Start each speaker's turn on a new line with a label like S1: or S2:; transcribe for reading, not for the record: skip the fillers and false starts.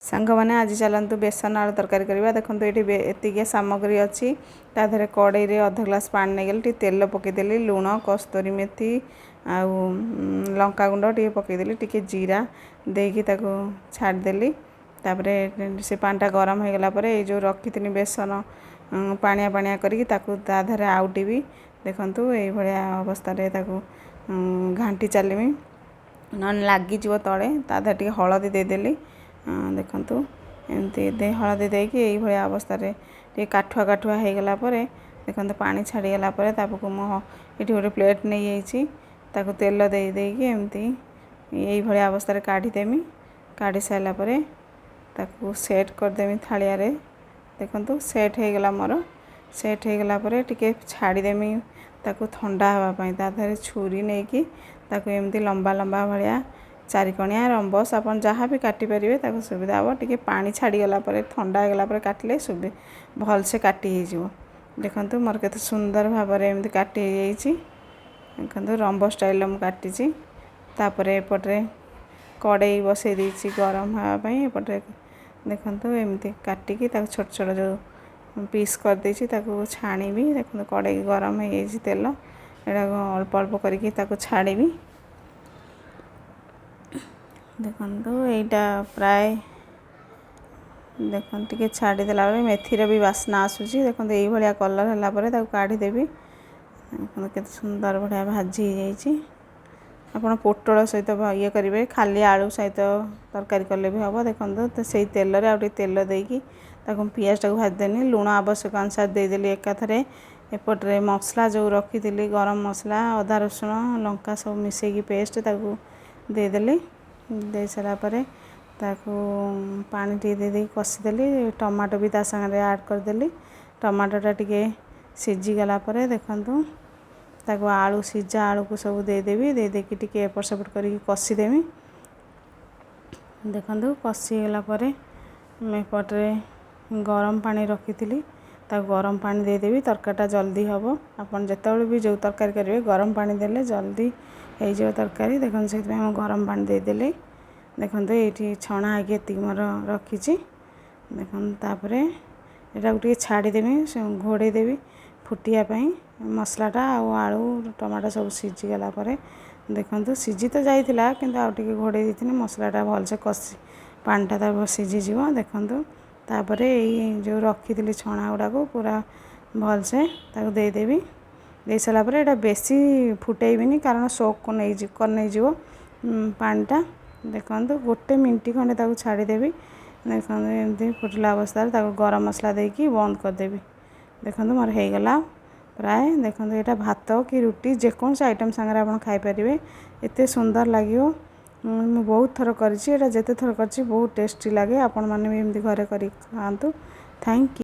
S1: सांग मैंने आज चलतु बेसन आलू तरकारी करवा देखो ये एतिक सामग्री अच्छी ताधे कड़े रे अध ग्लास पानी नहीं गली तेल पकईदेली लुण कस्तूरी मेथी आउ लंका गुंड टे पकईदेली टे जीरा देकी छाड़देली तापरे से पानीटा गरम हो गला ये रखी बेसन पानिया पानिया करी ताधे आउटी देखु ये अवस्था घाटी चलमी न लगिज तले ताधे टे हलदी देदेली देखु एमती हलदी देकी ये अवस्था टे काठुआ काठुआ हो गला देखो पानी छाड़गला ये गोटे प्लेट नहीं जाइए तेल दे देकी एमती ये अवस्था काढ़ीदेमी काढ़ी सारापर सेट करदेमी थालिया देखु सेट हो गला मोर सेट हो गला टिके छाड़ीदेमी ठंडा हाँपाई ताधे छुरी नहीं कि एमती लंबा लंबा भाया चारिकणिया रंबस आप जहाँ भी काटिपारे सुविधा हम टे पा छाड़गला ठंडा होगला काटिले भल से काटी हो देखु मोर के सुंदर भाव एमती काटी देखो रंब स्टाइल मुझे काटी तापर एपटे कड़े बसई देती गरम हाँपाई एपटे देखो एमती काटिकी छोट छोट जो पीस कर देती छाणी देखो कड़े गरम हो तेल यहाँ अल्प अल्प करके छाड़ी देखो यहाँ प्राय देखो टे छाड़देला मेथीर भी बास्ना आसूसी देखो ये कलर है काढ़ीदेवी देखो के सुंदर बढ़िया भाजी हो आप पोटल सहित ये करेंगे खाली आलू सहित तरकारी कले भी हम देखो तो से तेल तेल देकी पियाज टाक भाजदेनी लुण आवश्यक अनुसार देदेली एकाथरे एपटे मसला जो रखी थी गरम मसला अदा रसुण लंका सब मिसेकी पेस्ट देदेली दे सारापर पानी टे दे कषिदेली टमाटो भी सागे ऐड करदेली टमाटोटा टे सीझीगला देखु आलू सीझा आलू को सब देदेवी देदेकी टे एपट सेपट कर कषिदेवी देखु कषिगला एपटे गरम पानी रखी थी गरम पानी देदेवी तरकारीटा जल्दी हम आपन जितेबाला भी जो तरकारी करेंगे गरम पानी देले जल्दी हो तरकारी देखो से गरम पानी देदेली देखो ये छणा होती मोर रखी देखो तापर यहाँ टे छाड़ीदेवी घोड़ेदेवी फुटियापाई मसलाटा आलू टमाटो सब सीझीगला देखो सीझी तो जाइला कि आउटे घोड़े देती मसलाटा भलसे कषि पानीटा सीझीज देखो तापर ये जो रखी थी छणा गुड़ाक पूरा भलसे देदेवी दे सारापर यहाँ बेसी फुटेबी कारण सोक को नहीं पानीटा देखो गोटे मिनट खंडे छाड़ीदेवी देखो एमती फुटला अवस्था गरम मसला देकी बंद करदेवी देखो मोर होगला प्राय देखो यहाँ भात कि रुटी जेकोसी आइटम सागर आप खाईपारे एत सुंदर लगे मुझे बहुत थर कर जिते थर कर बहुत टेस्टी लगे आपण मैंने भी एमती घरे कर खातु थैंक यू।